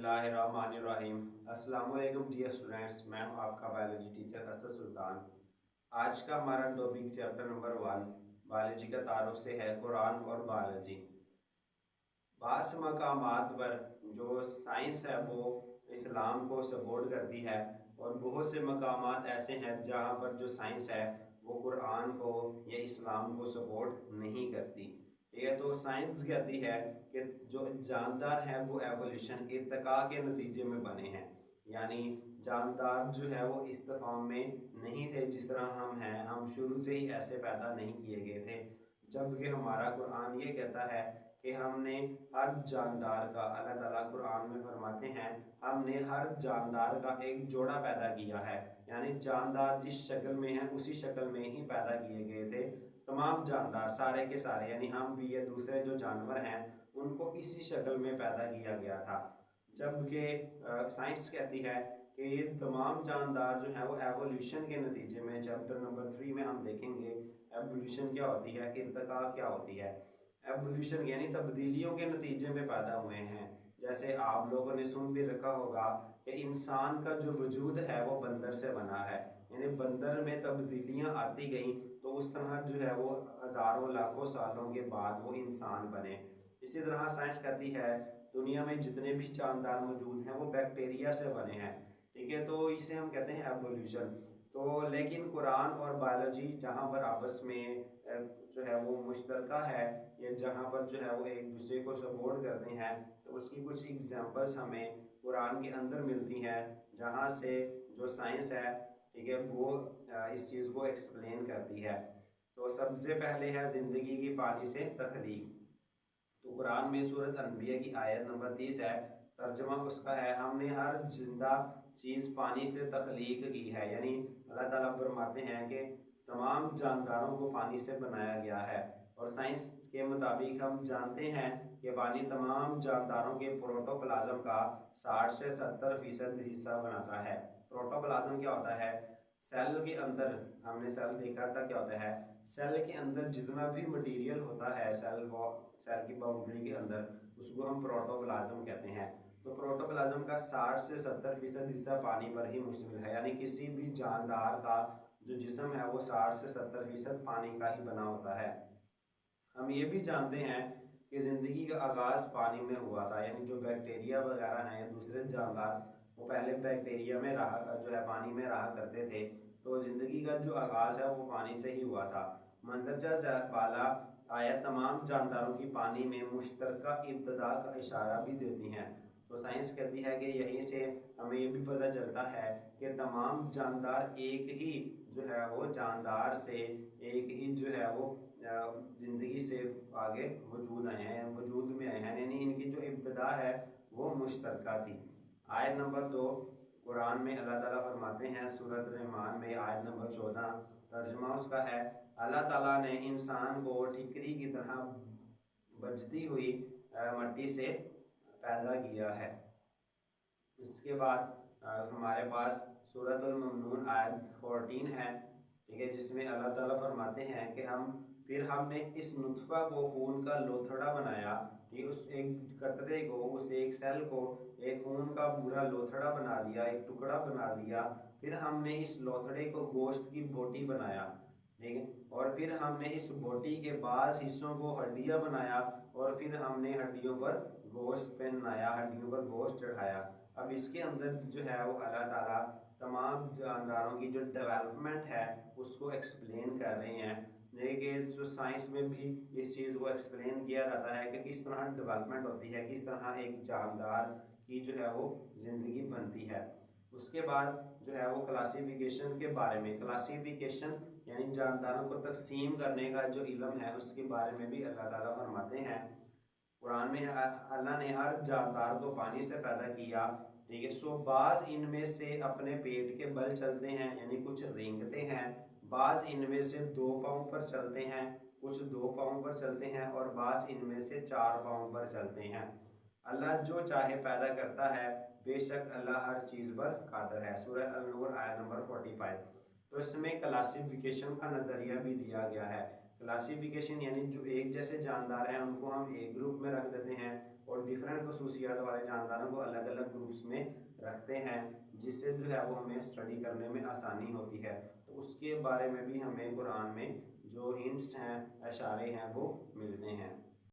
बिस्मिल्लाहिर्रहमानिर्रहीम। अस्सलाम वालेकुम डियर स्टूडेंट्स, मैं हूं आपका बायोलॉजी टीचर असद सुल्तान। आज का हमारा टॉपिक चैप्टर नंबर 1 बायोलॉजी का तारुफ से है कुरान और बायोलॉजी। बास मकामात पर जो साइंस है वो इस्लाम को सपोर्ट करती है और बहुत से मकामात ऐसे हैं जहाँ पर जो साइंस है वो कुरान को या इस्लाम को सपोर्ट नहीं करती। ठीक है, तो साइंस कहती है कि जो जानदार हैं वो एवोल्यूशन इर्तिका के नतीजे में बने हैं, यानी जानदार जो है वो इस्तेफाम में नहीं थे जिस तरह हम हैं, हम शुरू से ही ऐसे पैदा नहीं किए गए थे। जबकि हमारा कुरान ये कहता है कि हमने हर जानदार का, अल्लाह ताला कुरान में फरमाते हैं, हमने हर जानदार का एक जोड़ा पैदा किया है, यानी जानदार जिस शक्ल में है उसी शक्ल में ही पैदा किए गए थे। तमाम जानदार सारे के सारे, यानी हम भी ये दूसरे जो जानवर हैं उनको इसी शक्ल में पैदा किया गया था। जबकि साइंस कहती है कि ये तमाम जानदार जो हैं वो एवोल्यूशन के नतीजे में, चैप्टर नंबर 3 में हम देखेंगे एवोल्यूशन क्या होती है, इर्तिका क्या होती है। एवोल्यूशन यानी तब्दीलियों के नतीजे में पैदा हुए हैं। जैसे आप लोगों ने सुन भी रखा होगा कि इंसान का जो वजूद है वो बंदर से बना है, यानी बंदर में तब्दीलियां आती गई तो उस तरह जो है वो हज़ारों लाखों सालों के बाद वो इंसान बने। इसी तरह साइंस कहती है दुनिया में जितने भी जानदार मौजूद हैं वो बैक्टीरिया से बने हैं। ठीक है, तो इसे हम कहते हैं एवोल्यूशन। तो लेकिन कुरान और बायोलॉजी जहाँ पर आपस में जो है वो मुश्तरका है, या जहाँ पर जो है वो एक दूसरे को सपोर्ट करते हैं, तो उसकी कुछ एग्जांपल्स हमें कुरान के अंदर मिलती हैं जहाँ से जो साइंस है, ठीक है, वो इस चीज़ को एक्सप्लेन करती है। तो सबसे पहले है ज़िंदगी की पानी से तख्लीक। तो कुरान में सूरत अनबिया की आयत नंबर 30 है, तर्जमा उसका है, हमने हर जिंदा चीज़ पानी से तख्लीक की है, यानी अल्लाह ताला फरमाते हैं कि तमाम जानदारों को पानी से बनाया गया है। और साइंस के मुताबिक हम जानते हैं कि पानी तमाम जानदारों के प्रोटोप्लाज्म का 60 से 70% हिस्सा बनाता है। प्रोटोप्लाज्म क्या होता है? सेल के अंदर, हमने सेल देखा था क्या होता है, सेल के अंदर जितना भी मटेरियल होता है सेल की बाउंड्री के अंदर, उसको हम प्रोटोप्लाज्म कहते हैं। तो प्रोटोप्लाज्म का 60 से 70% हिस्सा पानी पर ही मुश्तमिल है, यानी किसी भी जानदार का जो जिस्म है वो 60 से 70% पानी का ही बना होता है। हम ये भी जानते हैं कि ज़िंदगी का आगाज़ पानी में हुआ था, यानी जो बैक्टीरिया वगैरह हैं या दूसरे जानदार वो पहले बैक्टीरिया में रहा, जो है पानी में रहा करते थे। तो ज़िंदगी का जो आगाज़ है वो पानी से ही हुआ था। मंदरजा बाला आयत तमाम जानदारों की पानी में मुश्तरका इब्तदा का इशारा भी देती हैं। तो साइंस कहती है कि यहीं से हमें ये भी पता चलता है कि तमाम जानदार एक ही जो है वो जानदार से, एक ही जो है वो ज़िंदगी से आगे वजूद आए हैं, वजूद में आए हैं, यानी इनकी जो इब्तदा है वो मुश्तरका थी। आयत नंबर 2 कुरान में अल्लाह ताला फरमाते हैं, सूरत रहमान में आयत नंबर 14, तर्जुमा उसका है, अल्लाह ताला ने इंसान को ठिकरी की तरह बजती हुई मट्टी से पैदा किया है। इसके बाद हमारे पास सूरतुल ममनून आयत 14 है, ठीक है, जिसमें अल्लाह ताला फरमाते हैं कि फिर हमने इस नुत्फ़ा को खून का लोथड़ा बनाया, कि उस एक कतरे को, उस एक सेल को एक खून का पूरा लोथड़ा बना दिया, एक टुकड़ा बना दिया। फिर हमने इस लोथड़े को गोश्त की बोटी बनाया, ठीक है, और फिर हमने इस बोटी के बाज़ हिस्सों को हड्डियाँ बनाया, और फिर हमने हड्डियों पर गोश्त पहनाया, हड्डियों पर गोश्त चढ़ाया। अब इसके अंदर जो है वो अल्लाह ताला तमाम जानदारों की जो डेवलपमेंट है उसको एक्सप्लेन कर रहे हैं। लेकिन जो साइंस में भी इस चीज़ को एक्सप्लेन किया जाता है कि किस तरह डेवलपमेंट होती है, किस तरह एक जानदार की जो है वो ज़िंदगी बनती है। उसके बाद जो है वो क्लासिफिकेशन के बारे में, क्लासिफिकेशन यानी जानदारों को तकसीम करने का जो इल्म है उसके बारे में भी अल्लाह ताला फरमाते हैं। कुरान में अल्लाह ने हर जानदार को पानी से पैदा किया, ठीक है, सो बाज़ इनमें से अपने पेट के बल चलते हैं, यानी कुछ रेंगते हैं, बाज़ इनमें से 2 पाँव पर चलते हैं, कुछ 2 पाँव पर चलते हैं, और बाज़ इनमें से 4 पाँव पर चलते हैं। अल्लाह जो चाहे पैदा करता है, बेशक अल्लाह हर चीज़ पर कादिर है। सूरह अल-नूर आयत नंबर 45। तो इसमें क्लासिफिकेशन का नज़रिया भी दिया गया है। क्लासिफिकेशन यानी जो एक जैसे जानदार हैं उनको हम एक ग्रुप में रख देते हैं, और डिफरेंट खसूसियात वाले जानदारों को अलग अलग ग्रुप्स में रखते हैं, जिससे जो है वो हमें स्टडी करने में आसानी होती है। तो उसके बारे में भी हमें कुरान में जो हिंट्स हैं, इशारे हैं, वो मिलते हैं।